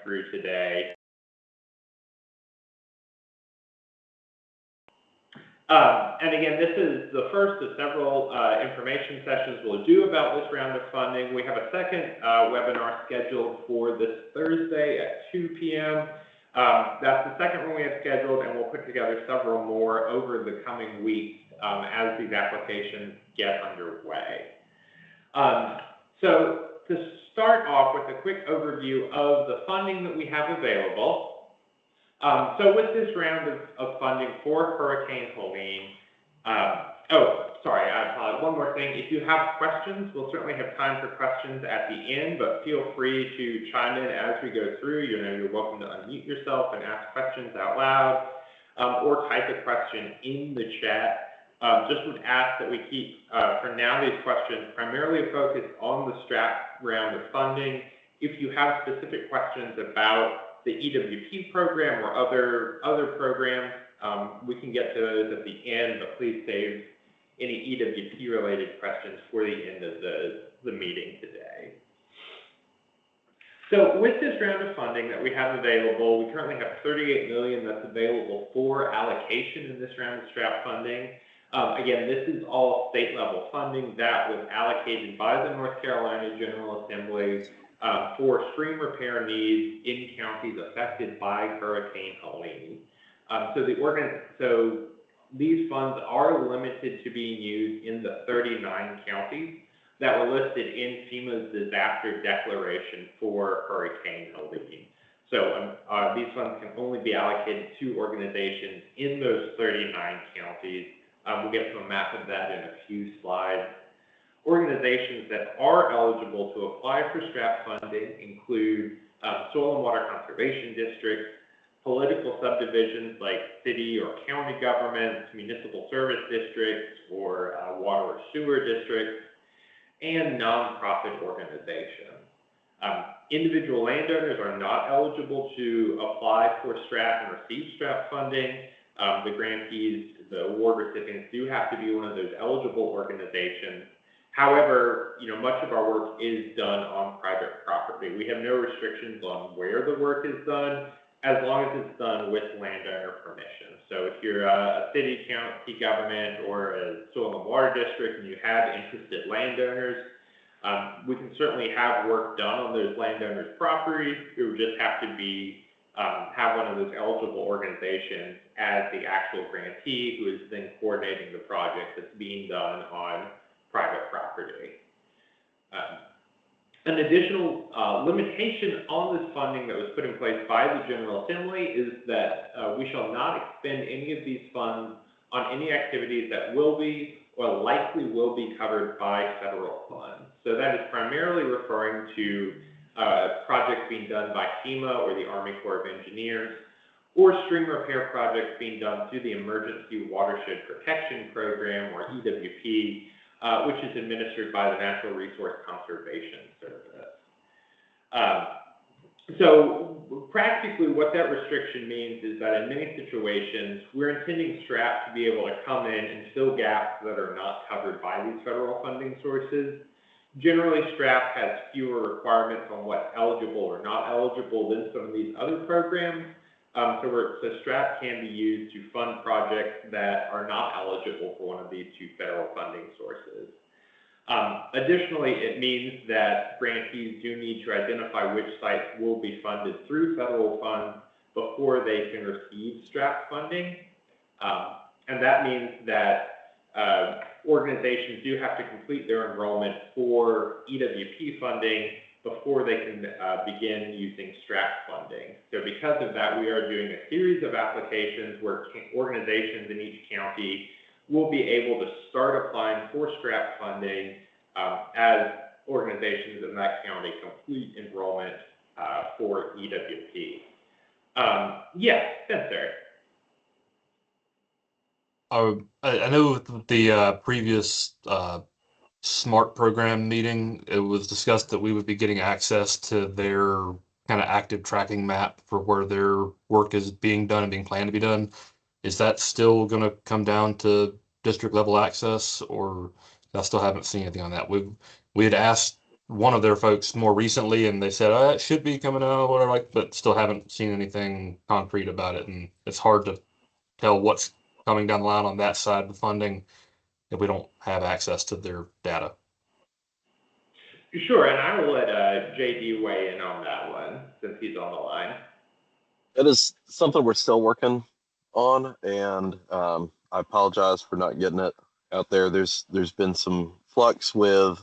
through today. And again, this is the first of several information sessions we'll do about this round of funding. We have a second webinar scheduled for this Thursday at 2 p.m. That's the second one we have scheduled, and we'll put together several more over the coming weeks as these applications get underway. So to start off with a quick overview of the funding that we have available. So with this round of funding for Hurricane Helene, I apologize. One more thing. If you have questions, we'll certainly have time for questions at the end, but feel free to chime in as we go through. You're welcome to unmute yourself and ask questions out loud, or type a question in the chat. Just would ask that we keep, for now, these questions primarily focused on the StRAP round of funding. If you have specific questions about the EWP program or other programs, we can get to those at the end, but please save any EWP related questions for the end of the meeting today. So with this round of funding that we have available, we currently have $38 million that's available for allocation in this round of StRAP funding. Again, this is all state level funding that was allocated by the North Carolina General Assembly for stream repair needs in counties affected by Hurricane Helene. So these funds are limited to being used in the 39 counties that were listed in FEMA's disaster declaration for Hurricane Helene. So these funds can only be allocated to organizations in those 39 counties. We'll get to a map of that in a few slides. Organizations that are eligible to apply for StRAP funding include soil and water conservation districts, political subdivisions like city or county governments, municipal service districts, or water or sewer districts, and nonprofit organizations. Individual landowners are not eligible to apply for StRAP and receive StRAP funding. The grantees, the award recipients, do have to be one of those eligible organizations. However, much of our work is done on private property. We have no restrictions on where the work is done, as long as it's done with landowner permission. So if you're a city, county government, or a soil and water district, and you have interested landowners, we can certainly have work done on those landowners' properties. It would just have to be have one of those eligible organizations as the actual grantee, who is then coordinating the project that's being done on private property. An additional limitation on this funding that was put in place by the General Assembly is that we shall not expend any of these funds on any activities that will be or likely will be covered by federal funds. So that is primarily referring to projects being done by FEMA or the Army Corps of Engineers, or stream repair projects being done through the Emergency Watershed Protection Program, or EWP, which is administered by the Natural Resource Conservation Service. So practically what that restriction means is that in many situations, we're intending StRAP to be able to come in and fill gaps that are not covered by these federal funding sources. Generally, StRAP has fewer requirements on what's eligible or not eligible than some of these other programs. So StRAP can be used to fund projects that are not eligible for one of these two federal funding sources. Additionally, it means that grantees do need to identify which sites will be funded through federal funds before they can receive StRAP funding. And that means that organizations do have to complete their enrollment for EWP funding before they can begin using StRAP funding. So because of that, we are doing a series of applications where organizations in each county will be able to start applying for StRAP funding as organizations in that county complete enrollment for EWP. Yes, Spencer. I know with the previous SMART program meeting, it was discussed that we would be getting access to their kind of active tracking map for where their work is being done and being planned to be done. Is that still going to come down to district level access, or I still haven't seen anything on that? We had asked one of their folks more recently, and they said, it should be coming out, whatever, like, but still haven't seen anything concrete about it. And it's hard to tell what's coming down the line on that side of the funding if we don't have access to their data. Sure, and I will let JD weigh in on that one since he's on the line. It is something we're still working on, and I apologize for not getting it out there. There's been some flux with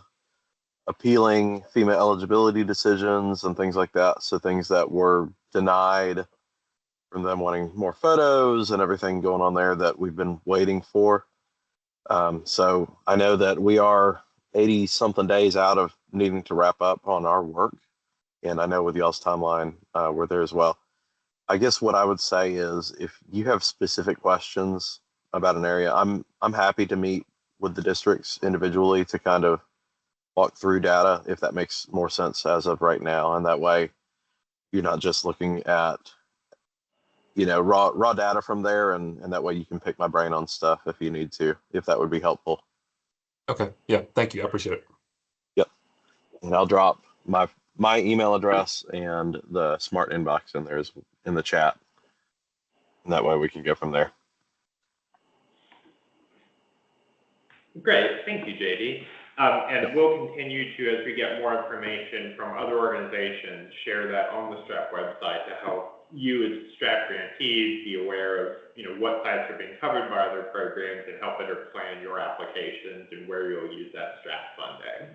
appealing FEMA eligibility decisions and things like that. So things that were denied from them wanting more photos and everything going on there that we've been waiting for. So I know that we are 80 something days out of needing to wrap up on our work. And I know with y'all's timeline, we're there as well. I guess what I would say is if you have specific questions about an area, I'm happy to meet with the districts individually to kind of walk through data if that makes more sense as of right now. And that way you're not just looking at, raw data from there, and that way you can pick my brain on stuff if you need to, if that would be helpful. Okay. Yeah. Thank you. I appreciate it. Yep. And I'll drop my email address and the smart inbox in there in the chat. And that way we can go from there. Great, thank you, JD. And we'll continue to, as we get more information from other organizations, share that on the StRAP website to help you as StRAP grantees be aware of, what sites are being covered by other programs and help better plan your applications and where you'll use that StRAP funding.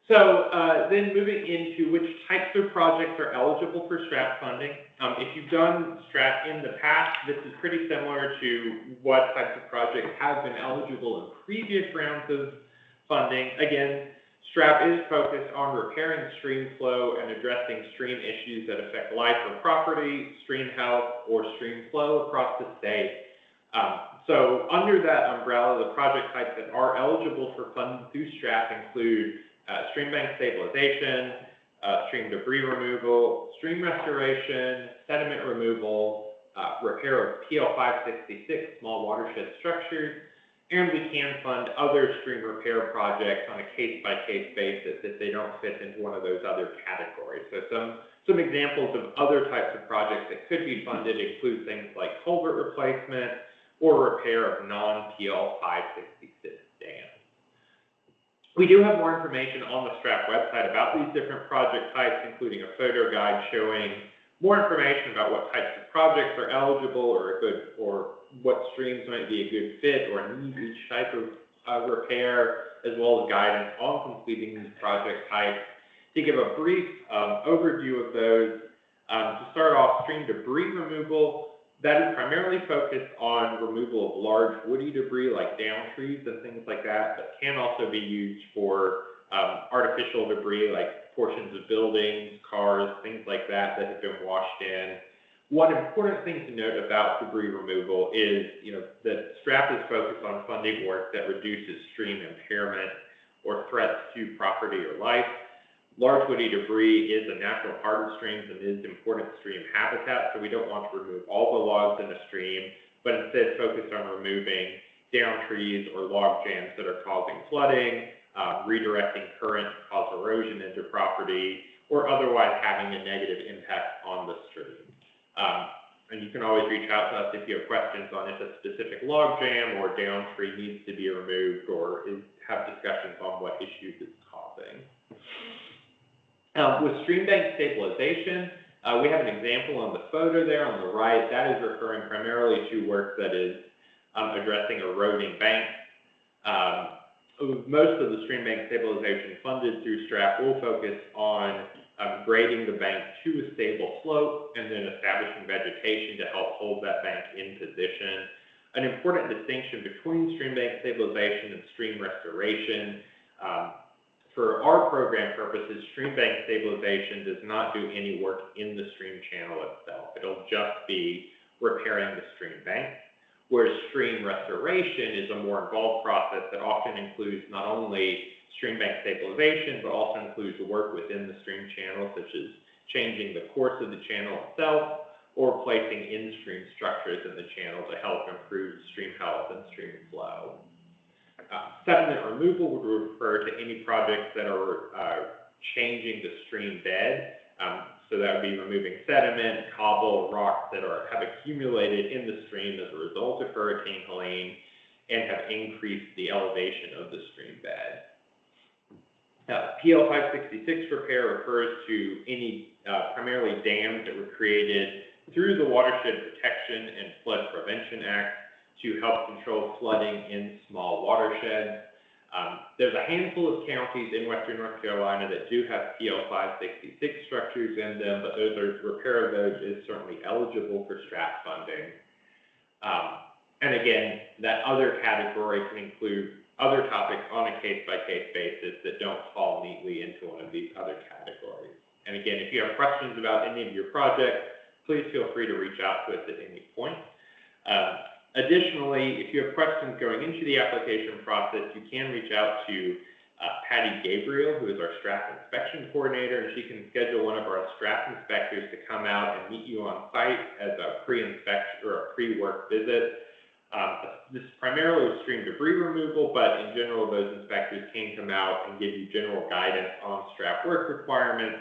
So then moving into which types of projects are eligible for StRAP funding. If you've done StRAP in the past, this is pretty similar to what types of projects have been eligible in previous rounds of funding. Again, StRAP is focused on repairing stream flow and addressing stream issues that affect life or property, stream health, or stream flow across the state. So under that umbrella, the project types that are eligible for funding through StRAP include stream bank stabilization, stream debris removal, stream restoration, sediment removal, repair of PL 566 small watershed structures, and we can fund other stream repair projects on a case-by-case basis if they don't fit into one of those other categories. So some examples of other types of projects that could be funded include things like culvert replacement or repair of non-PL 566 dams. We do have more information on the StRAP website about these different project types, including a photo guide showing more information about what types of projects are eligible or what streams might be a good fit or need each type of repair, as well as guidance on completing these project types. To give a brief overview of those, to start off, stream debris removal, that is primarily focused on removal of large woody debris like down trees and things like that, but can also be used for artificial debris like portions of buildings, cars, things like that have been washed in. One important thing to note about debris removal is, that StRAP is focused on funding work that reduces stream impairment or threats to property or life. Large woody debris is a natural part of streams and is important stream habitat, so we don't want to remove all the logs in a stream, but instead focus on removing down trees or log jams that are causing flooding, redirecting current to cause erosion into property, or otherwise having a negative impact on the stream. And you can always reach out to us if you have questions on if a specific log jam or down tree needs to be removed or have discussions on what issues it's causing. With stream bank stabilization, we have an example on the photo there on the right. That is referring primarily to work that is addressing eroding banks. Most of the stream bank stabilization funded through StRAP will focus on grading the bank to a stable slope and then establishing vegetation to help hold that bank in position. An important distinction between stream bank stabilization and stream restoration. For our program purposes, stream bank stabilization does not do any work in the stream channel itself. It'll just be repairing the stream bank, whereas stream restoration is a more involved process that often includes not only stream bank stabilization, but also includes work within the stream channel, such as changing the course of the channel itself or placing in-stream structures in the channel to help improve stream health and stream flow. Sediment removal would refer to any projects that are changing the stream bed. So that would be removing sediment, cobble, rocks that have accumulated in the stream as a result of Hurricane Helene and have increased the elevation of the stream bed. PL 566 repair refers to any primarily dams that were created through the Watershed Protection and Flood Prevention Act to help control flooding in small watersheds. There's a handful of counties in western North Carolina that do have PL 566 structures in them, but repair of those is certainly eligible for StRAP funding. And again, that other category can include other topics on a case-by-case basis that don't fall neatly into one of these other categories. And again, if you have questions about any of your projects, please feel free to reach out to us at any point. Additionally, if you have questions going into the application process, you can reach out to Patty Gabriel, who is our StRAP inspection coordinator, and she can schedule one of our StRAP inspectors to come out and meet you on site as a pre-inspection or a pre-work visit. This is primarily stream debris removal, but in general, those inspectors can come out and give you general guidance on StRAP work requirements,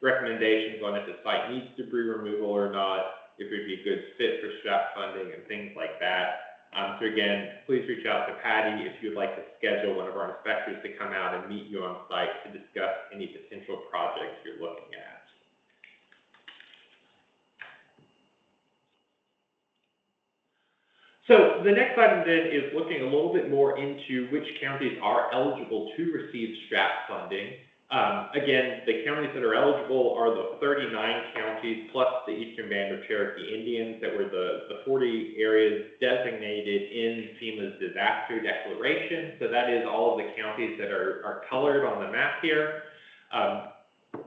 recommendations on if the site needs debris removal or not, if it would be a good fit for StRAP funding and things like that. So again, please reach out to Patty if you'd like to schedule one of our inspectors to come out and meet you on site to discuss any potential projects you're looking at. So the next item then is looking a little bit more into which counties are eligible to receive StRAP funding. Again, the counties that are eligible are the 39 counties plus the Eastern Band of Cherokee Indians that were the 40 areas designated in FEMA's disaster declaration. So that is all of the counties that are colored on the map here.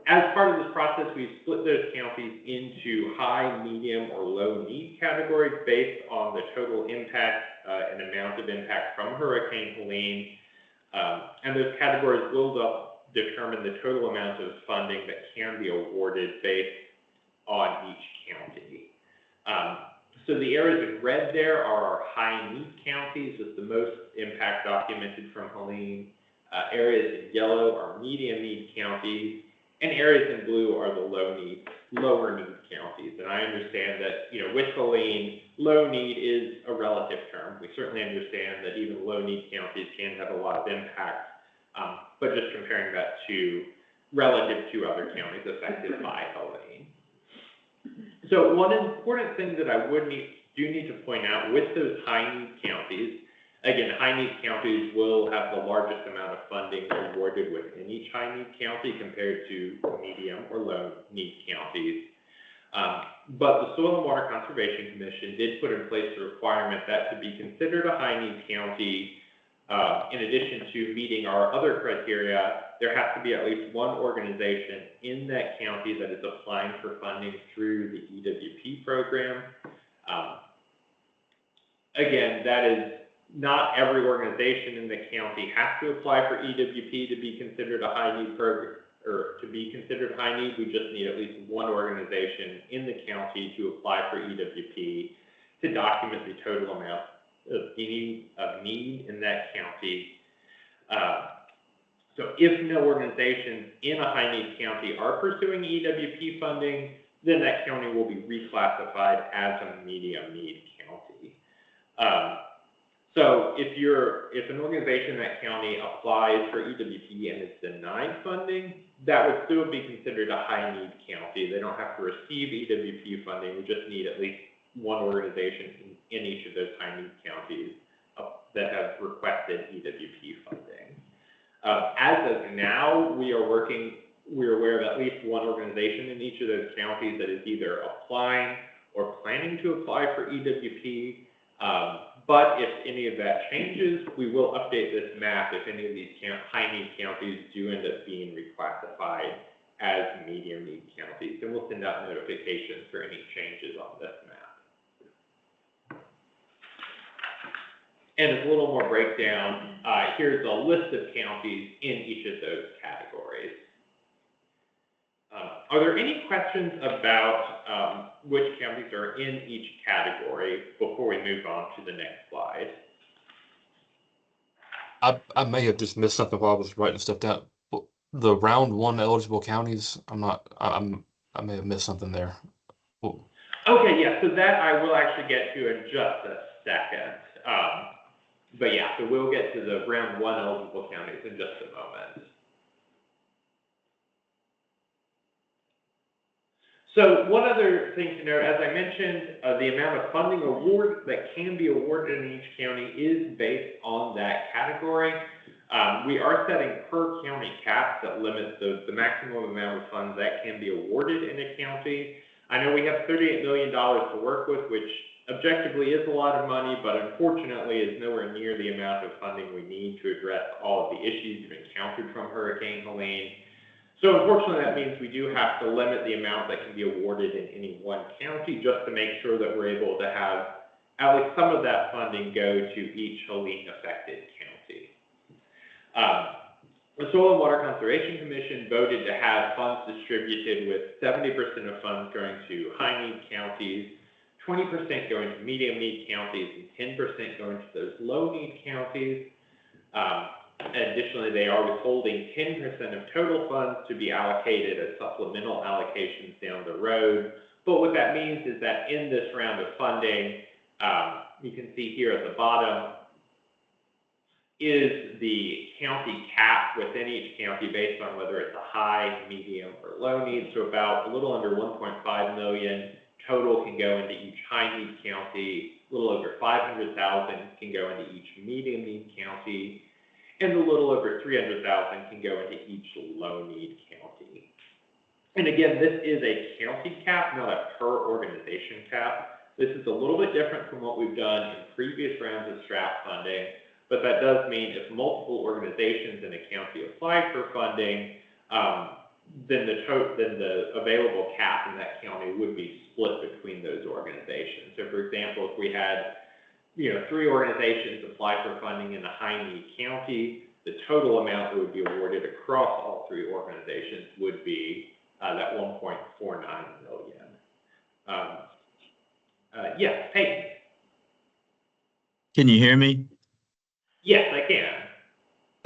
As part of this process, we've split those counties into high, medium, or low need categories based on the total impact and amount of impact from Hurricane Helene. And those categories will determine the total amount of funding that can be awarded based on each county. So the areas in red there are our high need counties with the most impact documented from Helene. Areas in yellow are medium need counties, and areas in blue are the lower need counties. And I understand that, with Helene, low need is a relative term. We certainly understand that even low need counties can have a lot of impact, but just comparing that to relative to other counties affected by Helene. So one important thing that I do need to point out with those high need counties, again, high need counties will have the largest amount of funding awarded within each high need county compared to medium or low need counties. But the Soil and Water Conservation Commission did put in place the requirement that to be considered a high need county, in addition to meeting our other criteria, there has to be at least one organization in that county that is applying for funding through the EWP program. Again, that is not every organization in the county has to apply for EWP to be considered a high need program, or to be considered high need. We just need at least one organization in the county to apply for EWP to document the total amount of need in that county. So if no organizations in a high need county are pursuing EWP funding, then that county will be reclassified as a medium need county. So if an organization in that county applies for EWP and is denied funding, that would still be considered a high need county. They don't have to receive EWP funding. We just need at least one organization in each of those high need counties that have requested EWP funding. As of now, we're aware of at least one organization in each of those counties that is either applying or planning to apply for EWP. But if any of that changes, we will update this map if any of these high need counties do end up being reclassified as medium need counties, and we'll send out notifications for any changes on this map. And as a little more breakdown, here's a list of counties in each of those categories. Are there any questions about which counties are in each category before we move on to the next slide? I may have just missed something while I was writing stuff down. The round one eligible counties, I may have missed something there. Well, Okay, yeah, so that I will actually get to in just a second. But yeah, so we'll get to the round one eligible counties in just a moment. So one other thing to note, as I mentioned, the amount of funding award that can be awarded in each county is based on that category. We are setting per county caps that limit the maximum amount of funds that can be awarded in a county. I know we have $38 million to work with, which objectively is a lot of money, but unfortunately is nowhere near the amount of funding we need to address all of the issues you've encountered from Hurricane Helene. So unfortunately, that means we do have to limit the amount that can be awarded in any one county just to make sure that we're able to have at least some of that funding go to each Helene-affected county. The Soil and Water Conservation Commission voted to have funds distributed with 70% of funds going to high-need counties, 20% going to medium-need counties, and 10% going to those low-need counties. Additionally, they are withholding 10% of total funds to be allocated as supplemental allocations down the road. But what that means is that in this round of funding, you can see here at the bottom, is the county cap within each county based on whether it's a high, medium, or low need. So about a little under 1.5 million total can go into each high need county, a little over 500,000 can go into each medium need county, and a little over 300,000 can go into each low need county. And again, this is a county cap, not a per organization cap. This is a little bit different from what we've done in previous rounds of StRAP funding, but that does mean if multiple organizations in a county apply for funding, then the available cap in that county would be split between those organizations. So for example, if we had 3 organizations apply for funding in a high-need county, the total amount that would be awarded across all 3 organizations would be that $1.49 million. Yes, Peyton. Can you hear me? Yes, I can.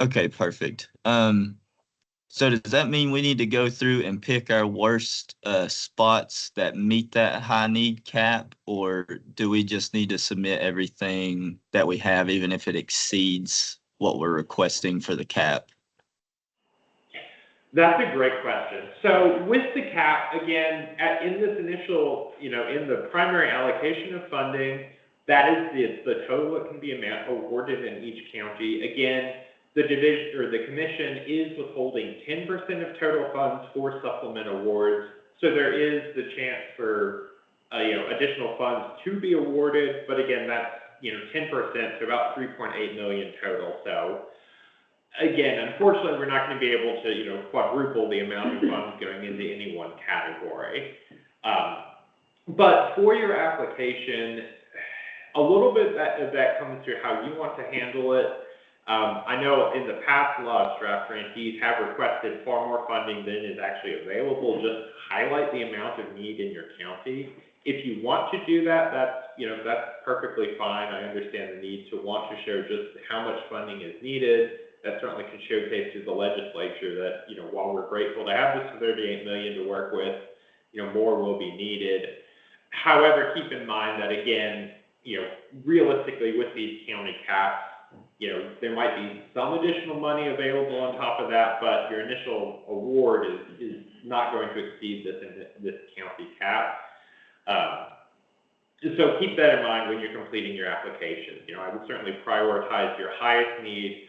Okay, perfect. So does that mean we need to go through and pick our worst spots that meet that high need cap, or do we just need to submit everything that we have, even if it exceeds what we're requesting for the cap? That's a great question. So with the cap, again, in this initial, in the primary allocation of funding, that is the total that can be awarded in each county. Again, the division or the commission is withholding 10% of total funds for supplement awards. So there is the chance for additional funds to be awarded, but again, that's 10%, so about 3.8 million total. So again, unfortunately, we're not going to be able to quadruple the amount of funds going into any one category. But for your application, a little bit of that comes to how you want to handle it. I know in the past, a lot of StRAP grantees have requested far more funding than is actually available. Just highlight the amount of need in your county. If you want to do that, that's perfectly fine. I understand the need to want to show just how much funding is needed. That certainly can showcase to the legislature that, while we're grateful to have this $38 million to work with, more will be needed. However, keep in mind that, again, realistically with these county caps, there might be some additional money available on top of that, but your initial award is not going to exceed this county cap. So keep that in mind when you're completing your applications. I would certainly prioritize your highest need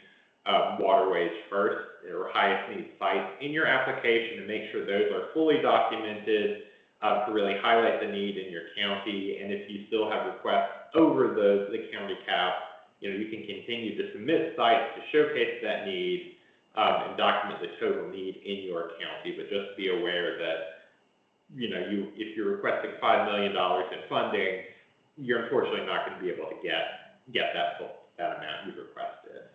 waterways first, or highest need sites in your application, and make sure those are fully documented to really highlight the need in your county. And if you still have requests over the county cap, you can continue to submit sites to showcase that need and document the total need in your county. But just be aware that, if you're requesting $5 million in funding, you're unfortunately not going to be able to get that amount you've requested.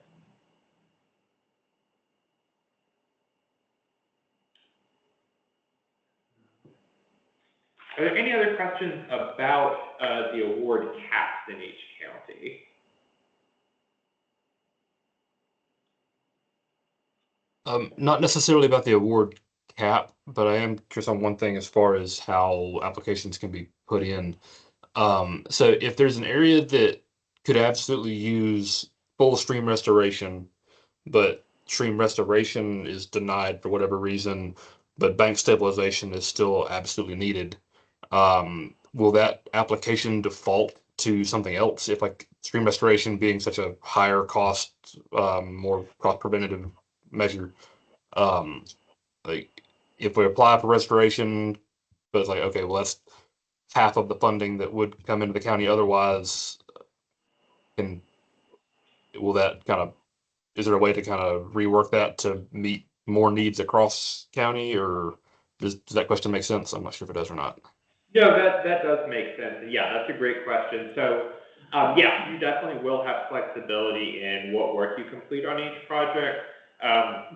Are there any other questions about the award caps in each county? Not necessarily about the award cap, but I am curious on one thing as far as how applications can be put in. So if there's an area that could absolutely use full stream restoration, but stream restoration is denied for whatever reason, but bank stabilization is still absolutely needed, will that application default to something else if like stream restoration being such a higher cost, more cost preventative measure? Um, like if we apply for restoration, but it's like, okay, well, that's half of the funding that would come into the county otherwise. And will that kind of, is there a way to kind of rework that to meet more needs across county, or does that question make sense? I'm not sure if it does or not. No, that does make sense. And yeah, that's a great question. So, yeah, you definitely will have flexibility in what work you complete on each project.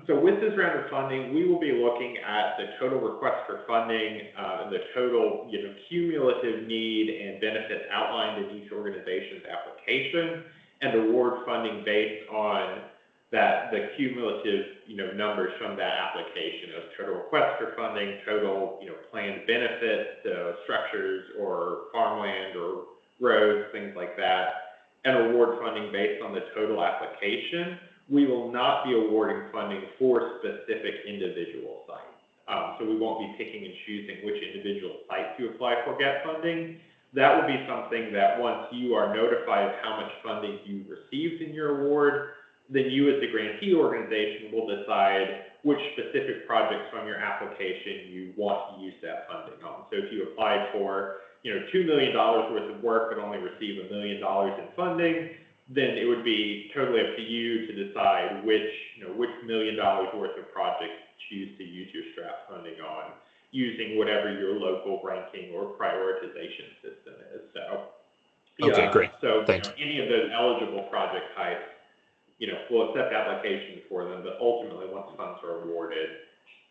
So with this round of funding, we will be looking at the total request for funding, the total, cumulative need and benefits outlined in each organization's application, and award funding based on the cumulative, numbers from that application of total request for funding, total, planned benefits, structures or farmland or roads, things like that, and award funding based on the total application. We will not be awarding funding for specific individual sites. So we won't be picking and choosing which individual site to apply for GET funding. That will be something that once you are notified of how much funding you received in your award, then you as the grantee organization will decide which specific projects from your application you want to use that funding on. So if you applied for, $2 million worth of work but only receive $1 million in funding, then it would be totally up to you to decide which $1 million worth of projects you choose to use your StRAP funding on, using whatever your local ranking or prioritization system is. So, Okay, yeah, great. so Thanks. any of those eligible project types, we'll accept applications for them, but ultimately, once funds are awarded,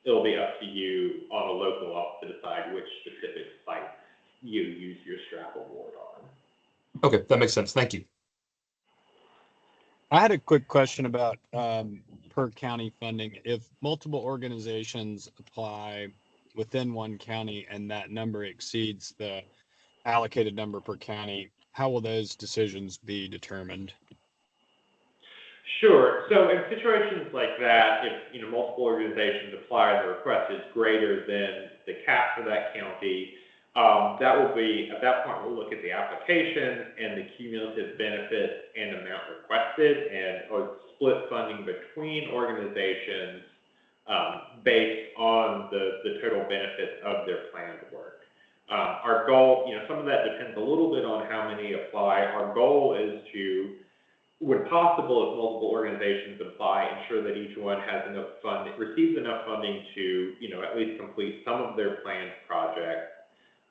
it'll be up to you on a local level to decide which specific site you use your StRAP award on. Okay, that makes sense. Thank you. I had a quick question about per county funding. If multiple organizations apply within one county and that number exceeds the allocated number per county, how will those decisions be determined? Sure. So in situations like that, if multiple organizations apply and the request is greater than the cap for that county, that will be, at that point, we'll look at the application and the cumulative benefit and amount requested or split funding between organizations based on the total benefits of their planned work. Our goal, some of that depends a little bit on how many apply. Our goal is to, when possible, if multiple organizations apply, ensure that each one has enough funding, receives enough funding to, at least complete some of their planned projects.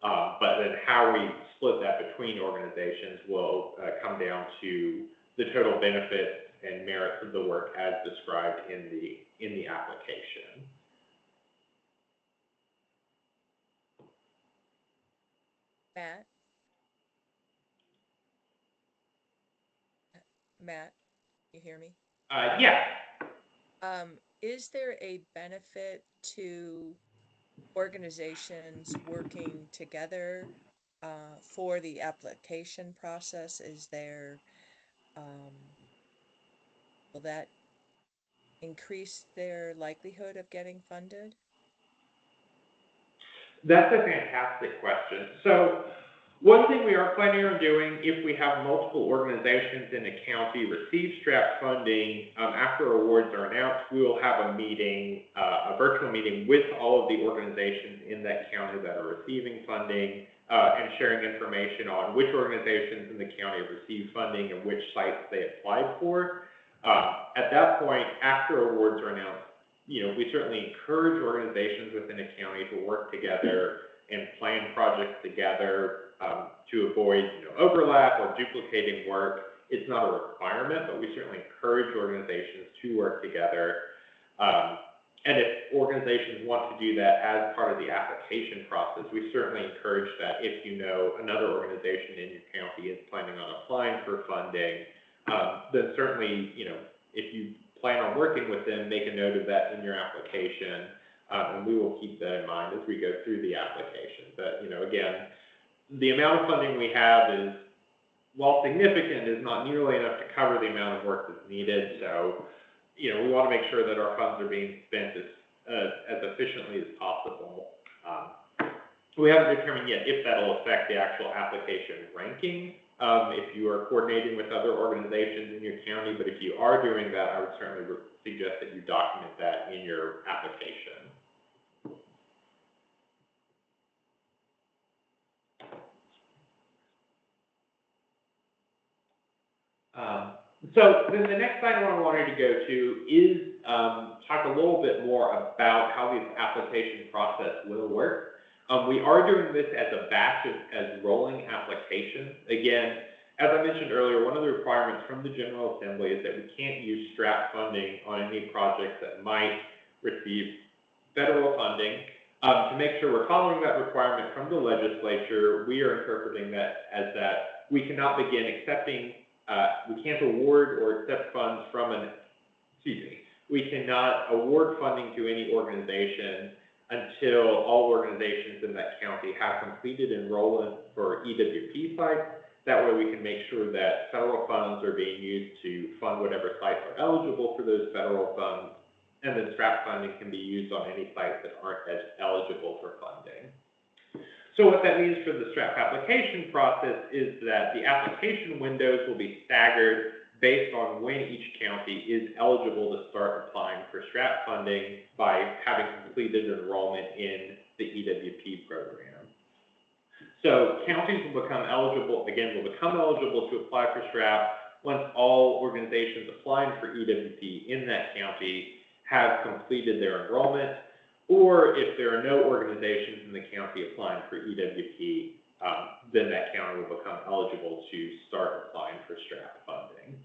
But then how we split that between organizations will come down to the total benefits and merits of the work as described in the application. Matt, you hear me? Yeah. Is there a benefit to organizations working together for the application process? Is there, will that increase their likelihood of getting funded? That's a fantastic question. So one thing we are planning on doing, if we have multiple organizations in a county receive StRAP funding, after awards are announced, we will have a meeting, a virtual meeting with all of the organizations in that county that are receiving funding, and sharing information on which organizations in the county have received funding and which sites they applied for. At that point, after awards are announced, we certainly encourage organizations within a county to work together and plan projects together to avoid overlap or duplicating work. It's not a requirement, but we certainly encourage organizations to work together. And if organizations want to do that as part of the application process, we certainly encourage that. If another organization in your county is planning on applying for funding, then certainly, if you plan on working with them, make a note of that in your application, and we will keep that in mind as we go through the application. But, again, the amount of funding we have is, while significant, is not nearly enough to cover the amount of work that's needed. So, we want to make sure that our funds are being spent as efficiently as possible. We haven't determined yet if that'll affect the actual application ranking, if you are coordinating with other organizations in your county, but if you are doing that, I would certainly suggest that you document that in your application. So then the next item I wanted to go to is talk a little bit more about how this application process will work. We are doing this as a batch as rolling applications. Again, as I mentioned earlier, one of the requirements from the General Assembly is that we can't use StRAP funding on any projects that might receive federal funding. To make sure we're following that requirement from the legislature, we are interpreting that as that we cannot begin accepting, we can't award or accept funds from we cannot award funding to any organization until all organizations in that county have completed enrollment for EWP sites. That way we can make sure that federal funds are being used to fund whatever sites are eligible for those federal funds, and then StRAP funding can be used on any sites that aren't as eligible for funding. So what that means for the StRAP application process is that the application windows will be staggered based on when each county is eligible to start applying for StRAP funding by having completed enrollment in the EWP program. So counties will become eligible to apply for StRAP once all organizations applying for EWP in that county have completed their enrollment, or if there are no organizations in the county applying for EWP, then that county will become eligible to start applying for StRAP funding.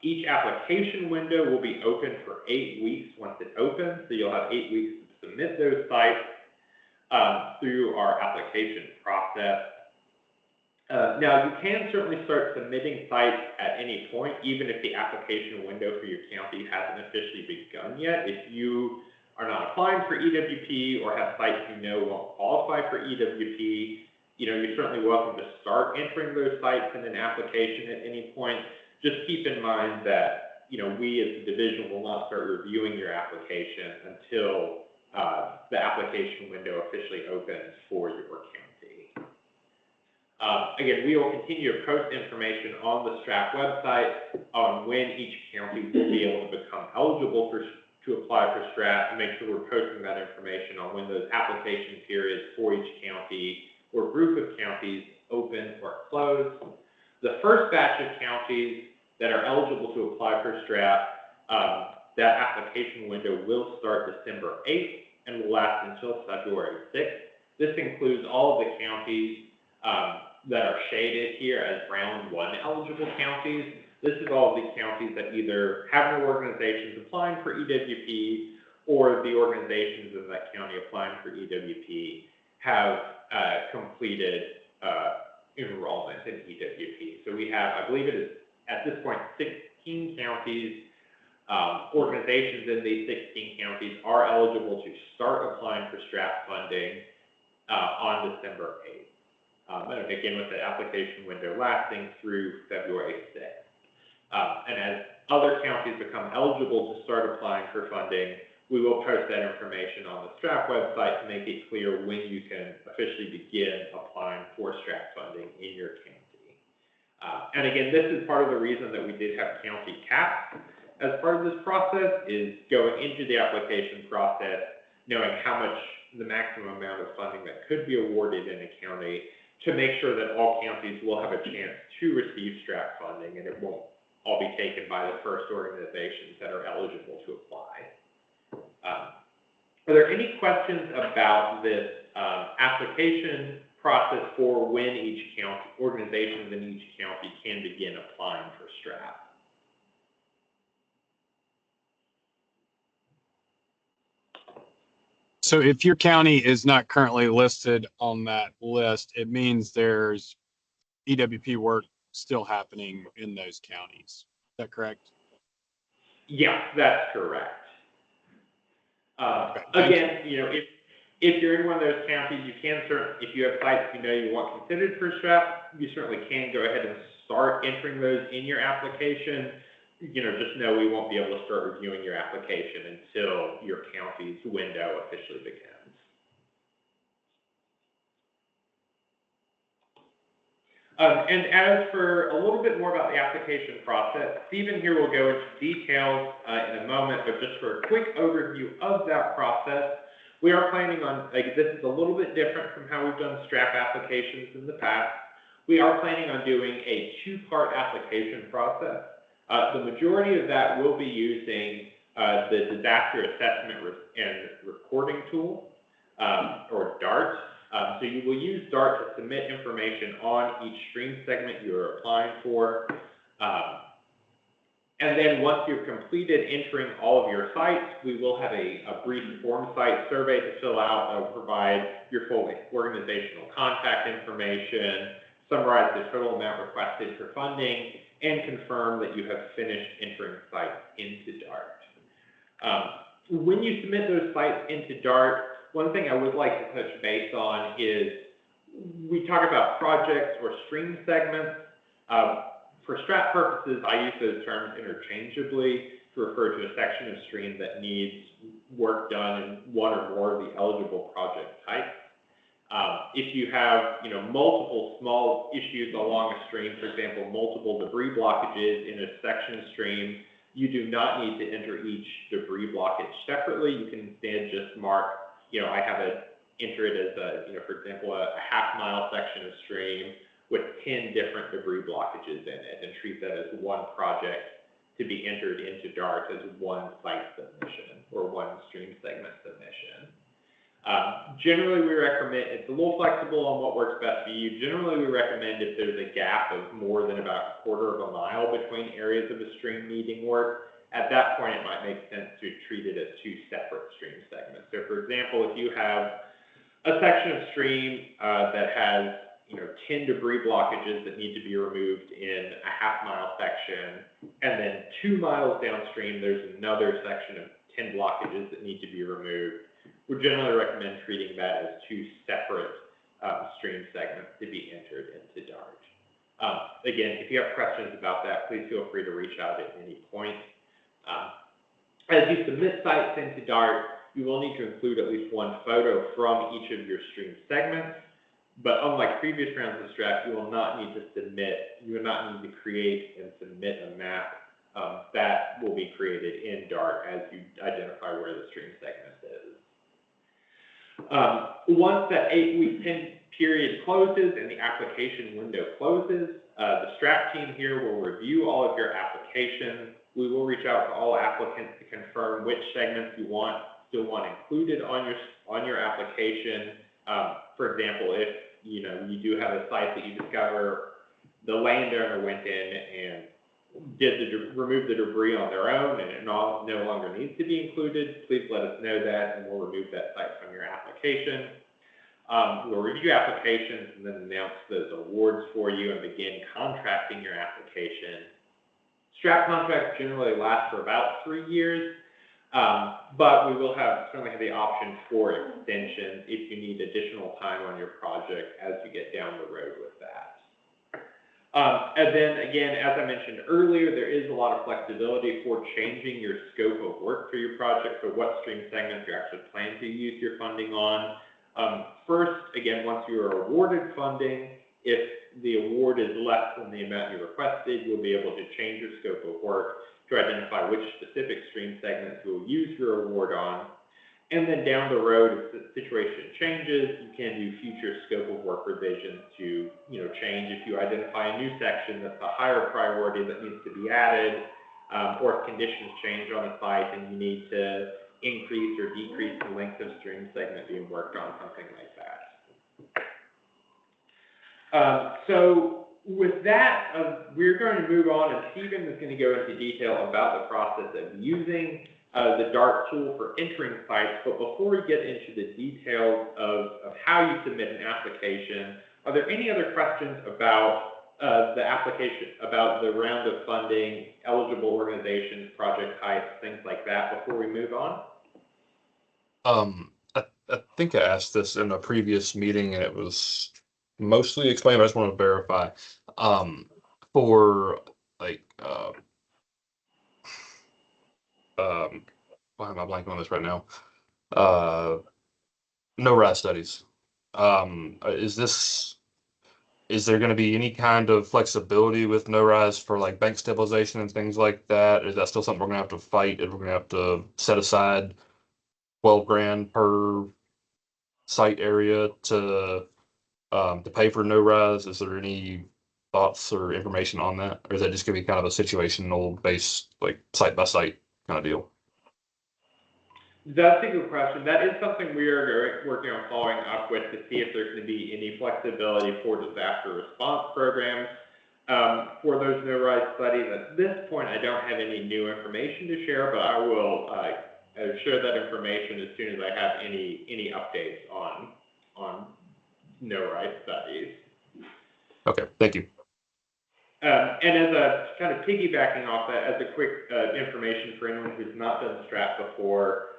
Each application window will be open for 8 weeks once it opens, so you'll have 8 weeks to submit those sites through our application process. Now, you can certainly start submitting sites at any point, even if the application window for your county hasn't officially begun yet. If you are not applying for EWP or have sites you know won't qualify for EWP, you're certainly welcome to start entering those sites in an application at any point. Just keep in mind that, we as a division will not start reviewing your application until the application window officially opens for your county. Again, we will continue to post information on the StRAP website on when each county will be able to become eligible to apply for StRAP, and make sure we're posting that information on when those application periods for each county or group of counties open or close. The first batch of counties that are eligible to apply for StRAP, that application window will start December 8th and will last until February 6th. This includes all of the counties that are shaded here as round 1 eligible counties. This is all of the counties that either have no organizations applying for EWP, or the organizations in that county applying for EWP have completed enrollment in EWP. So we have, I believe it is at this point, 16 counties. Organizations in these 16 counties are eligible to start applying for StRAP funding on December 8th. And again, with the application window lasting through February 6th. And as other counties become eligible to start applying for funding, we will post that information on the StRAP website to make it clear when you can officially begin applying for StRAP funding in your county. And again, this is part of the reason that we did have county caps as part of this process, is going into the application process, knowing how much the maximum amount of funding that could be awarded in a county, to make sure that all counties will have a chance to receive StRAP funding, and it won't all be taken by the first organizations that are eligible to apply. Are there any questions about this application process for when each county, organizations in each county can begin applying for StRAP? So if your county is not currently listed on that list, it means there's EWP work still happening in those counties. Is that correct? Yeah, that's correct. Okay, thank you. Again, if you're in one of those counties, you can if you have sites you want considered for StRAP, you certainly can go ahead and start entering those in your application. Just know we won't be able to start reviewing your application until your county's window officially begins. And as for a little bit more about the application process, Stephen here will go into details in a moment, but just for a quick overview of that process, we are planning on, this is a little bit different from how we've done StRAP applications in the past. We are planning on doing a two-part application process. The majority of that will be using the Disaster Assessment and Recording Tool, or DART. So you will use DART to submit information on each stream segment you are applying for. And then once you've completed entering all of your sites, we will have a brief form site survey to fill out that will provide your full organizational contact information, summarize the total amount requested for funding, and confirm that you have finished entering sites into DART. When you submit those sites into DART, one thing I would like to touch base on is we talk about projects or stream segments. For StRAP purposes, I use those terms interchangeably to refer to a section of stream that needs work done in one or more of the eligible project types. If you have, multiple small issues along a stream, for example, multiple debris blockages in a section stream, you do not need to enter each debris blockage separately. You can instead just mark, I have enter it as for example, a half-mile section of stream with 10 different debris blockages in it, and treat that as one project to be entered into DART as one site submission or one stream segment submission. Generally, we recommend, it's a little flexible on what works best for you. Generally, we recommend if there's a gap of more than about a quarter of a mile between areas of a stream needing work, at that point, it might make sense to treat it as two separate stream segments. So, for example, if you have a section of stream that has 10 debris blockages that need to be removed in a half-mile section, and then 2 miles downstream, there's another section of 10 blockages that need to be removed. We generally recommend treating that as two separate stream segments to be entered into DART. Again, if you have questions about that, please feel free to reach out at any point. As you submit sites into DART, you will need to include at least one photo from each of your stream segments. But unlike previous rounds of StRAP, you will not need to create and submit a map that will be created in DART as you identify where the stream segment is. Once that 8-week period closes and the application window closes, the StRAP team here will review all of your applications. We will reach out to all applicants to confirm which segments you still want included on your application. For example, if you do have a site that you discover the landowner went in and remove the debris on their own and it no longer needs to be included, please let us know that and we'll remove that site from your application. We'll review applications and then announce those awards for you and begin contracting your application. StRAP contracts generally last for about 3 years. But we will certainly have the option for extensions if you need additional time on your project as you get down the road with that. And then again, as I mentioned earlier, there is a lot of flexibility for changing your scope of work for your project, so what stream segments you actually plan to use your funding on. First, again, once you are awarded funding, if the award is less than the amount you requested, you'll be able to change your scope of work to identify which specific stream segments you will use your award on. And then down the road, if the situation changes, you can do future scope of work revisions to change if you identify a new section that's a higher priority that needs to be added, or if conditions change on the site and you need to increase or decrease the length of stream segment being worked on, something like that. So with that, we're going to move on, and Stephen is going to go into detail about the process of using the DART tool for entering sites. But before we get into the details of how you submit an application, are there any other questions about the application, about the round of funding, eligible organizations, project types, things like that before we move on? I think I asked this in a previous meeting and it was mostly explained, but I just want to verify. For like, why am I blanking on this right now? No RAS studies. Is there going to be any kind of flexibility with no rise for like bank stabilization and things like that? Is that still something we're going to have to fight? If we're going to have to set aside 12 grand per site area to pay for no rise? Is there any thoughts or information on that, or is that just going to be kind of a situational based, like site by site kind of deal? That's a good question. That is something we are working on following up with to see if there's going to be any flexibility for disaster response programs for those no-rise studies. At this point, I don't have any new information to share, but I will share that information as soon as I have any updates on no-rise studies. Okay, thank you. And as a kind of piggybacking off that, as a quick information for anyone who's not done StRAP before,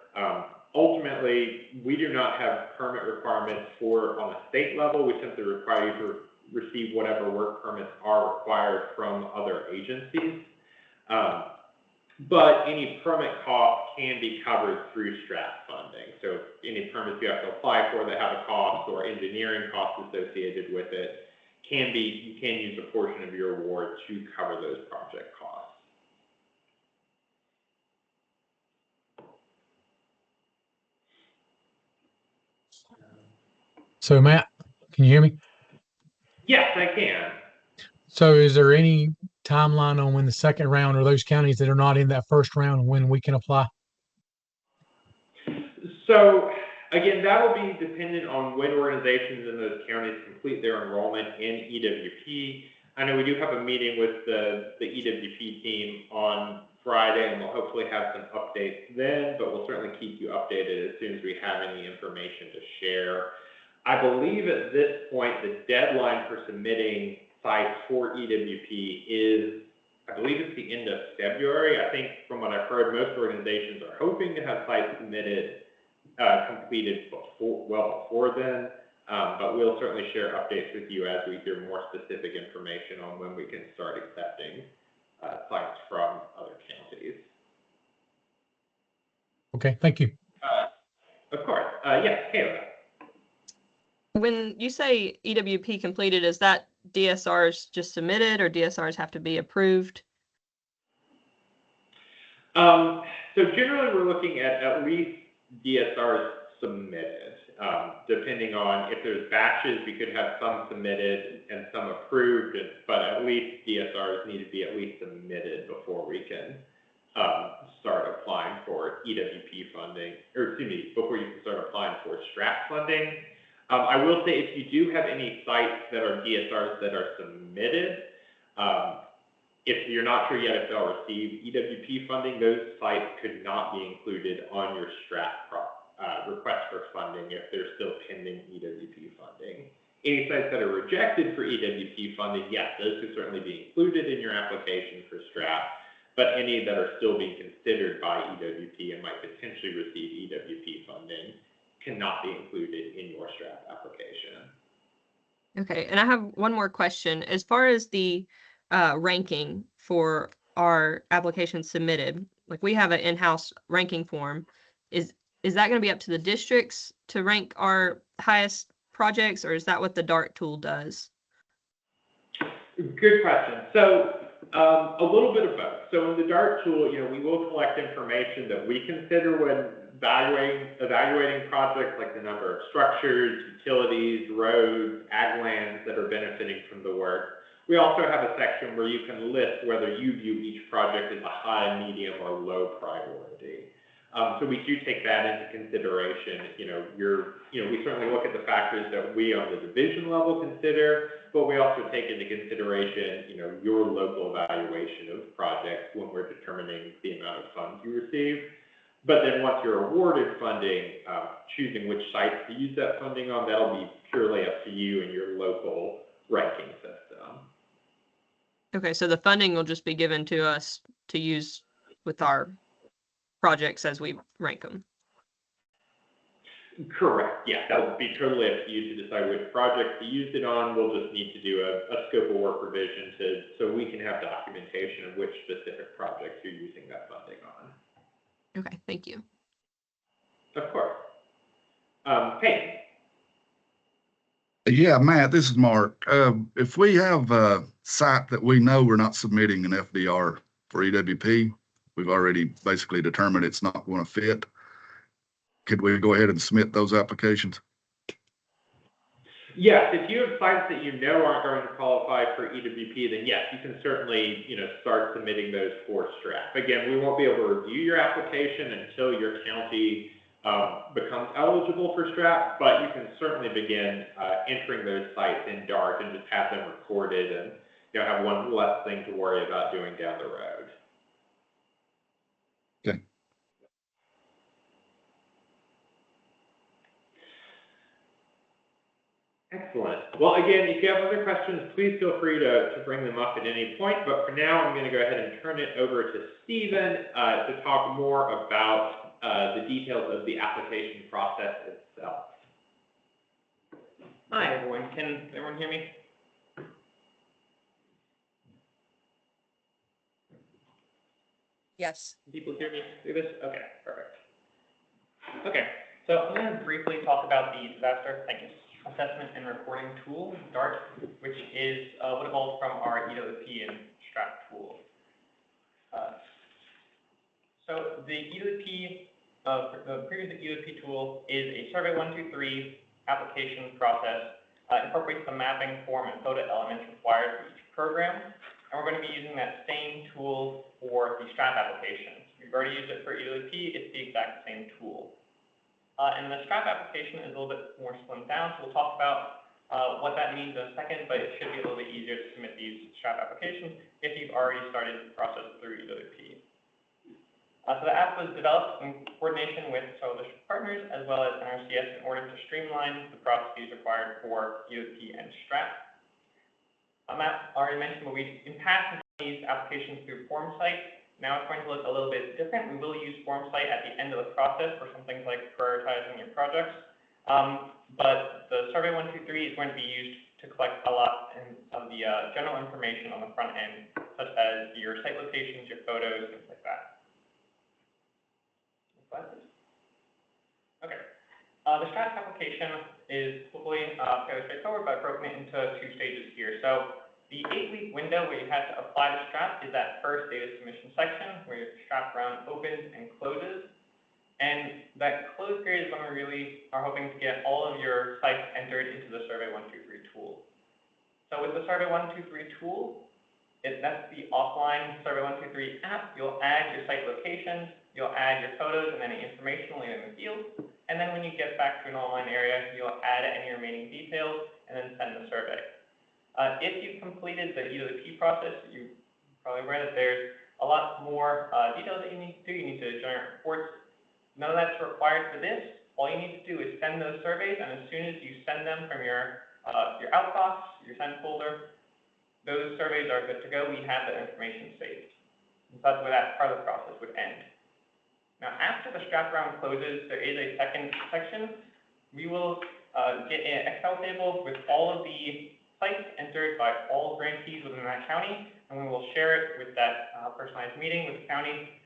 ultimately, we do not have permit requirements on a state level. We simply require you to receive whatever work permits are required from other agencies. But any permit costs can be covered through StRAP funding. So any permits you have to apply for that have a cost or engineering costs associated with it, you can use a portion of your award to cover those project costs. So Matt, can you hear me? Yes, I can. So is there any timeline on when the second round or those counties that are not in that first round, when we can apply? So again, that will be dependent on when organizations in those counties complete their enrollment in EWP. I know we do have a meeting with the EWP team on Friday, and we'll hopefully have some updates then, but we'll certainly keep you updated as soon as we have any information to share. I believe at this point, the deadline for submitting sites for EWP is, I believe it's the end of February. I think from what I've heard, most organizations are hoping to have sites submitted, completed before then. But we'll certainly share updates with you as we hear more specific information on when we can start accepting sites from other counties. Okay, thank you. Of course. Yes, Kayla. When you say EWP completed, is that DSRs just submitted or DSRs have to be approved? So generally we're looking at least DSRs submitted. Depending on if there's batches, we could have some submitted and some approved, but at least DSRs need to be at least submitted before we can start applying for EWP funding, or excuse me, before you can start applying for StRAP funding. I will say if you do have any sites that are DSRs that are submitted, if you're not sure yet if they'll receive EWP funding, those sites could not be included on your StRAP request for funding if they're still pending EWP funding. Any sites that are rejected for EWP funding, yes, those could certainly be included in your application for StRAP, but any that are still being considered by EWP and might potentially receive EWP funding cannot be included in your StRAP application. Okay, and I have one more question. As far as the ranking for our application submitted, like we have an in-house ranking form, is that going to be up to the districts to rank our highest projects, or is that what the DART tool does? Good question. So a little bit of both. So in the DART tool, we will collect information that we consider when evaluating projects, like the number of structures, utilities, roads, ag lands that are benefiting from the work. We also have a section where you can list whether you view each project as a high, medium, or low priority. So we do take that into consideration. We certainly look at the factors that we on the division level consider, but we also take into consideration, your local evaluation of projects when we're determining the amount of funds you receive. But then once you're awarded funding, choosing which sites to use that funding on, that'll be purely up to you and your local ranking system. Okay, so the funding will just be given to us to use with our projects as we rank them. Correct, yeah, that would be totally up to you to decide which project to use it on. We'll just need to do a scope of work revision so we can have documentation of which specific projects you're using that funding on. Okay, thank you. Of course. Payne. Yeah, Matt, this is Mark. If we have a site that we know we're not submitting an FDR for EWP, we've already basically determined it's not going to fit. Could we go ahead and submit those applications? Yes, if you have sites that you know aren't going to qualify for EWP, then yes, you can certainly, start submitting those for StRAP. Again, we won't be able to review your application until your county becomes eligible for StRAP, but you can certainly begin entering those sites in DART and just have them recorded and have one less thing to worry about doing down the road. Okay. Excellent. Well, again, if you have other questions, please feel free to bring them up at any point. But for now, I'm going to go ahead and turn it over to Stephen to talk more about the details of the application process itself. Hi, everyone. Can everyone hear me? Yes. Can people hear me through this? Okay, perfect. Okay, so I'm going to briefly talk about the disaster assessment and reporting tool, DART, which is what evolved from our EWP and StRAP tool. So the EWP, the previous EWP tool is a Survey 123 application process. Incorporates the mapping, form, and photo elements required for each program. And we're going to be using that same tool for the StRAP applications. We've already used it for EWP, it's the exact same tool. And the StRAP application is a little bit more slimmed down, so we'll talk about what that means in a second, but it should be a little bit easier to submit these StRAP applications if you've already started the process through EWP. So the app was developed in coordination with several district partners as well as NRCS in order to streamline the processes required for EWP and StRAP. Matt already mentioned, but in past these applications through FormSite. Now it's going to look a little bit different. We will use FormSite at the end of the process for some things like prioritizing your projects. But the Survey 123 is going to be used to collect a lot of the general information on the front end, such as your site locations, your photos, things like that. Okay. The StRAP application is hopefully fairly straightforward, but I've broken it into two stages here. So the 8-week window where you have to apply to StRAP is that first data submission section where your StRAP round opens and closes. And that close period is when we really are hoping to get all of your sites entered into the Survey 123 tool. So with the Survey 123 tool, that's the offline Survey 123 app. You'll add your site locations, you'll add your photos and any information in the field. And then when you get back to an online area, you'll add any remaining details and then send the survey. If you've completed the EWP process, you're probably aware that there's a lot more details that you need to do. You need to generate reports. None of that's required for this. All you need to do is send those surveys, and as soon as you send them from your outbox, your send folder, those surveys are good to go. We have the information saved. And so that's where that part of the process would end. Now, after the StRAP round closes, there is a second section. We will get an Excel table with all of the sites entered by all grantees within that county, and we will share it with that personalized meeting with the county.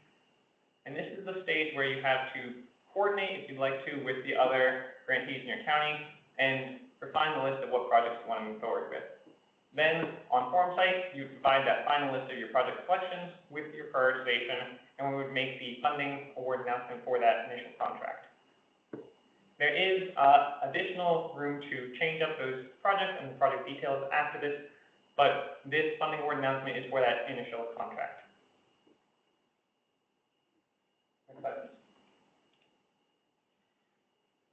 And this is the stage where you have to coordinate, if you'd like to, with the other grantees in your county and refine the list of what projects you want to move forward with. Then on FormSite, you provide that final list of your project selections with your prioritization, and we would make the funding award announcement for that initial contract. There is additional room to change up those projects and the project details after this, but this funding award announcement is for that initial contract.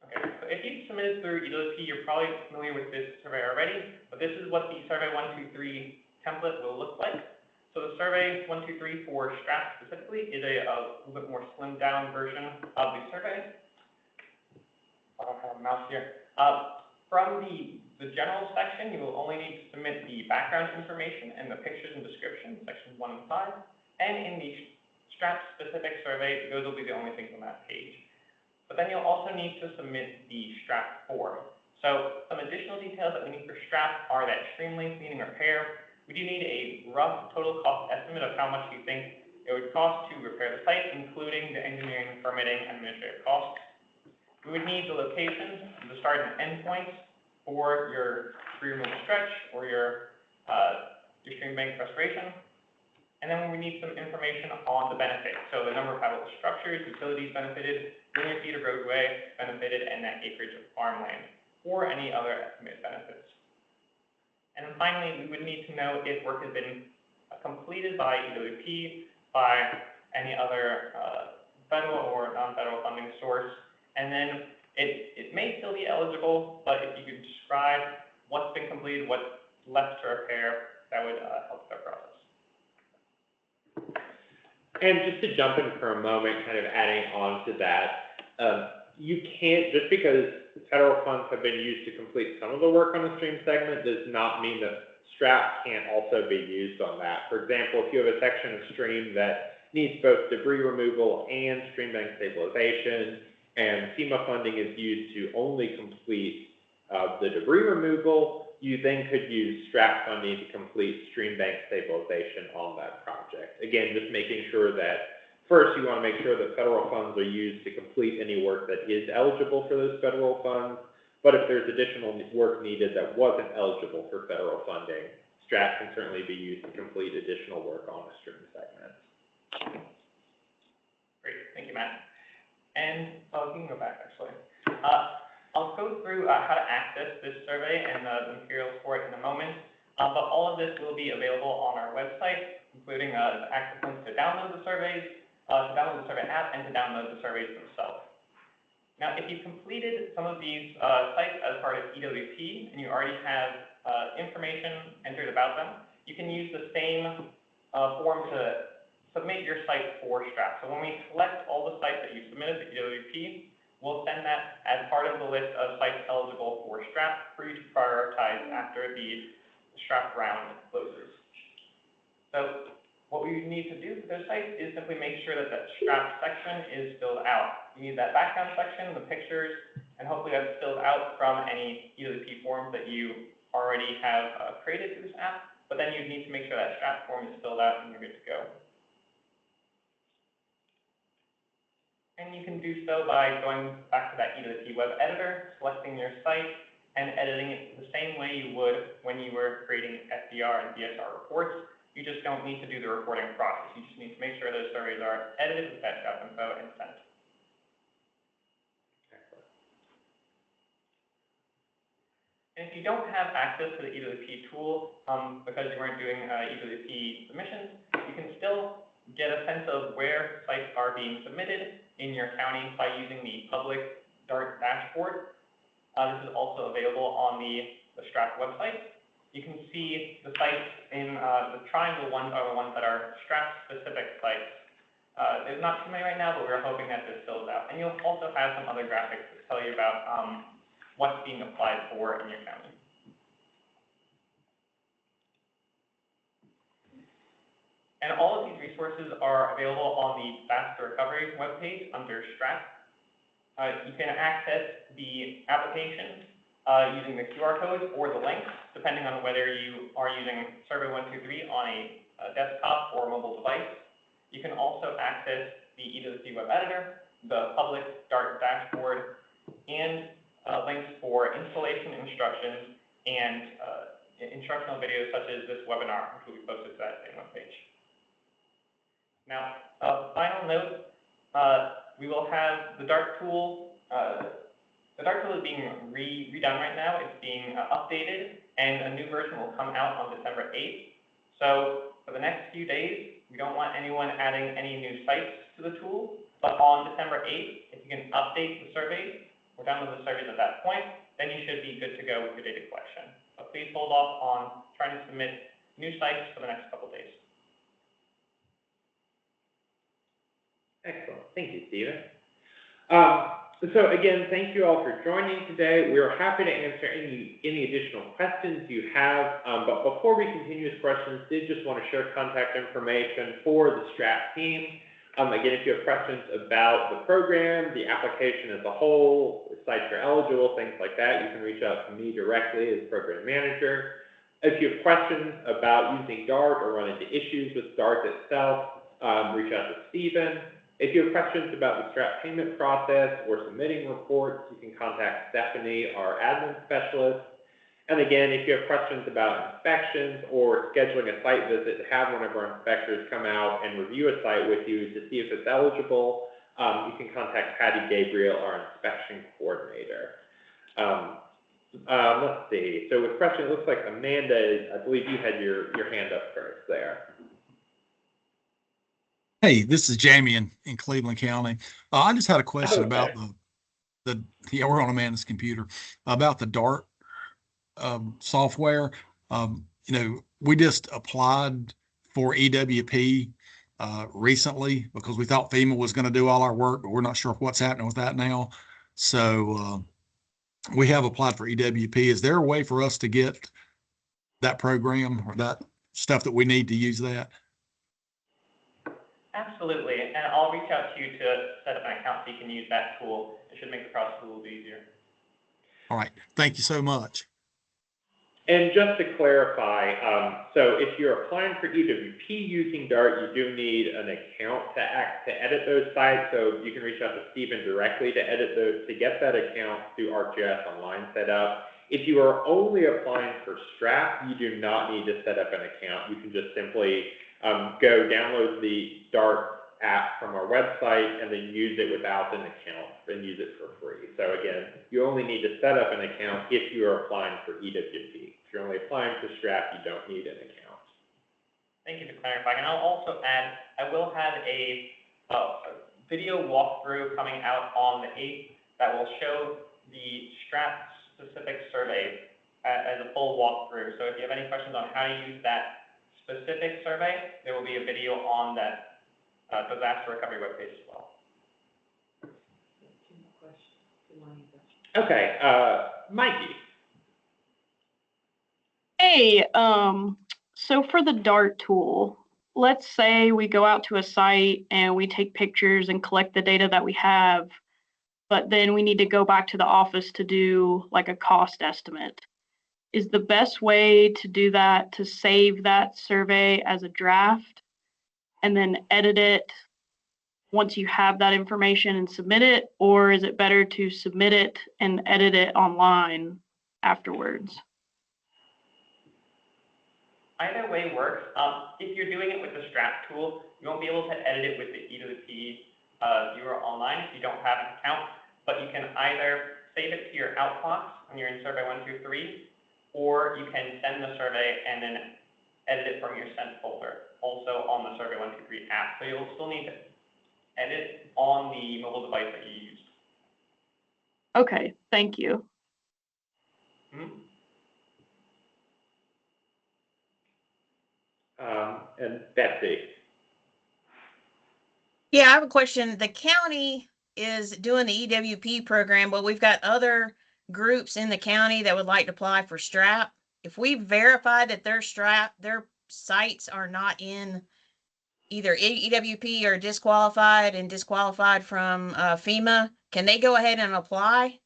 Okay, so if you submitted through EWP, you're probably familiar with this survey already, but this is what the Survey 123 template will look like. So the Survey 123 for StRAP specifically is a little bit more slimmed down version of the survey. I don't have a mouse here. From the the general section, you will only need to submit the background information and the pictures and description, sections 1 and 5. And in the StRAP specific survey, those will be the only things on that page. But then you'll also need to submit the StRAP form. So some additional details that we need for StRAP are that stream length, meaning repair. We do need a rough total cost estimate of how much you think it would cost to repair the site, including the engineering, permitting, and administrative costs. We would need the locations, the start and end points for your debris removal stretch or your stream bank restoration. And then we need some information on the benefits. So the number of habitable structures, utilities benefited, linear feet of roadway benefited, and net acreage of farmland, or any other estimated benefits. And then finally, we would need to know if work has been completed by EWP, by any other federal or non-federal funding source. And then it may still be eligible, but if you could describe what's been completed, what's left to repair, that would help with our process. And just to jump in for a moment, kind of adding on to that, you can't, just because federal funds have been used to complete some of the work on a stream segment does not mean that StRAP can't also be used on that. For example, if you have a section of stream that needs both debris removal and stream bank stabilization, and FEMA funding is used to only complete the debris removal, you then could use StRAP funding to complete stream bank stabilization on that project. Again, just making sure that first you want to make sure that federal funds are used to complete any work that is eligible for those federal funds. But if there's additional work needed that wasn't eligible for federal funding, StRAP can certainly be used to complete additional work on a stream segment. Great, thank you, Matt. And we can go back actually. I'll go through how to access this survey and the materials for it in a moment, but all of this will be available on our website, including the access links to download the surveys, to download the survey app, and to download the surveys themselves. Now, if you completed some of these sites as part of EWP, and you already have information entered about them, you can use the same form to submit your site for StRAP. So when we select all the sites that you submitted to EWP, we'll send that as part of the list of sites eligible for StRAP for you to prioritize after the StRAP round closes. So what we need to do for those sites is simply make sure that that StRAP section is filled out. You need that background section, the pictures, and hopefully that's filled out from any EWP forms that you already have created through this app, but then you need to make sure that StRAP form is filled out and you're good to go. And you can do so by going back to that EWP web editor, selecting your site, and editing it the same way you would when you were creating FDR and DSR reports. You just don't need to do the reporting process. You just need to make sure those surveys are edited with that job info and sent. And if you don't have access to the EWP tool because you weren't doing EWP submissions, you can still get a sense of where sites are being submitted in your county by using the public DART dashboard. This is also available on the StRAP website. You can see the sites in the triangle ones are the ones that are StRAP-specific sites. There's not too many right now, but we're hoping that this fills out. And you'll also have some other graphics that tell you about what's being applied for in your county. And all of these resources are available on the Disaster Recovery webpage under StRAP. You can access the application using the QR codes or the links, depending on whether you are using Survey 123 on a desktop or mobile device. You can also access the EWP web editor, the public DART dashboard, and links for installation instructions and instructional videos such as this webinar, which will be posted to that same webpage. Now, a final note, we will have the DART tool. The DART tool is being redone right now. It's being updated, and a new version will come out on December 8th. So for the next few days, we don't want anyone adding any new sites to the tool. But on December 8th, if you can update the surveys or download the surveys at that point, then you should be good to go with your data collection. But please hold off on trying to submit new sites for the next couple days. Excellent. Thank you, Stephen. So again, thank you all for joining today. We are happy to answer any additional questions you have. But before we continue with questions, did just want to share contact information for the StRAP team. Again, if you have questions about the program, the application as a whole, sites are eligible, things like that, you can reach out to me directly as program manager. If you have questions about using DART or run into issues with DART itself, reach out to Stephen. If you have questions about the StRAP payment process or submitting reports, you can contact Stephanie, our admin specialist. And again, if you have questions about inspections or scheduling a site visit to have one of our inspectors come out and review a site with you to see if it's eligible, you can contact Patty Gabriel, our inspection coordinator. Let's see. So with questions, it looks like Amanda, I believe you had your hand up first there. Hey, this is Jamie in Cleveland County. I just had a question about yeah, we're on Amanda's computer, about the DART software. We just applied for EWP recently because we thought FEMA was going to do all our work, but we're not sure what's happening with that now. So we have applied for EWP. Is there a way for us to get that program or that stuff that we need to use that? Absolutely, and I'll reach out to you to set up an account so you can use that tool. It should make the process a little bit easier. All right, thank you so much. And just to clarify, so if you're applying for EWP using DART, you do need an account to edit those sites. So you can reach out to Stephen directly to edit those, to get that account through ArcGIS Online set up. If you are only applying for StRAP, you do not need to set up an account. You can just simply go download the DART app from our website and then use it without an account and use it for free. So again, you only need to set up an account if you are applying for EWP. If you're only applying for StRAP, you don't need an account. Thank you for clarifying. And I'll also add, I will have a video walkthrough coming out on the 8th that will show the StRAP specific survey as a full walkthrough. So if you have any questions on how to use that specific survey, there will be a video on that disaster recovery webpage as well. Okay, Mikey. Hey, so for the DART tool, let's say we go out to a site and we take pictures and collect the data that we have, but then we need to go back to the office to do like a cost estimate. Is the best way to do that to save that survey as a draft and then edit it once you have that information and submit it, or is it better to submit it and edit it online afterwards? Either way works. If you're doing it with the StRAP tool, you won't be able to edit it with the EWP viewer online if you don't have an account, but you can either save it to your outbox when you're in survey 123, or you can send the survey and then edit it from your sent folder, also on the survey 123 app. So you'll still need to edit on the mobile device that you used. Okay, thank you. And Betsy. Yeah, I have a question. The county is doing the EWP program, but we've got other groups in the county that would like to apply for StRAP. If we verify that their sites are not in either EWP or disqualified from FEMA, can they go ahead and apply?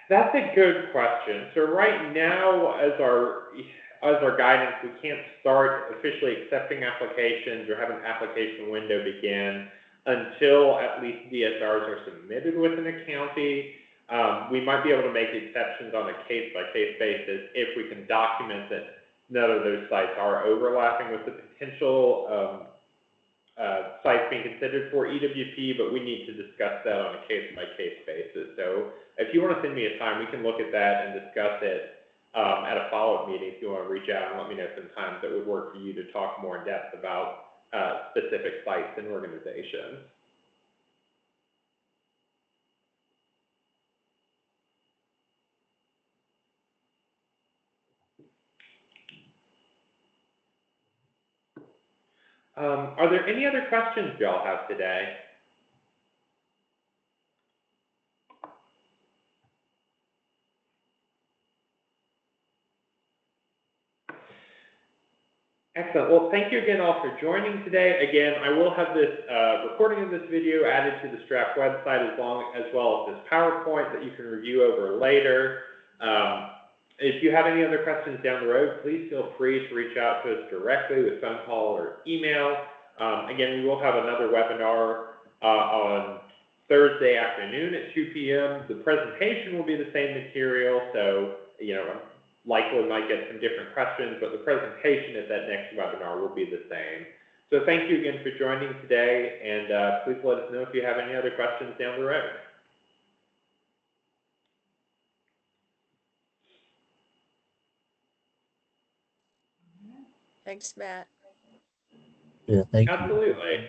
That's a good question. So right now, as our guidance, we can't start officially accepting applications or have an application window begin until at least DSRs are submitted within a county. We might be able to make exceptions on a case-by-case basis if we can document that none of those sites are overlapping with the potential sites being considered for EWP, but we need to discuss that on a case-by-case basis. So if you want to send me a time, we can look at that and discuss it at a follow-up meeting if you want to reach out and let me know some times that would work for you to talk more in depth about specific sites and organizations. Are there any other questions y'all have today? Excellent. Well, thank you again all for joining today. Again, I will have this recording of this video added to the StRAP website as well as this PowerPoint that you can review over later. If you have any other questions down the road, please feel free to reach out to us directly with phone call or email. Again, we will have another webinar on Thursday afternoon at 2 p.m. The presentation will be the same material, so, you know, likely might get some different questions, but the presentation at that next webinar will be the same. So thank you again for joining today, and please let us know if you have any other questions down the road. Thanks, Matt. Yeah, thank you. Absolutely.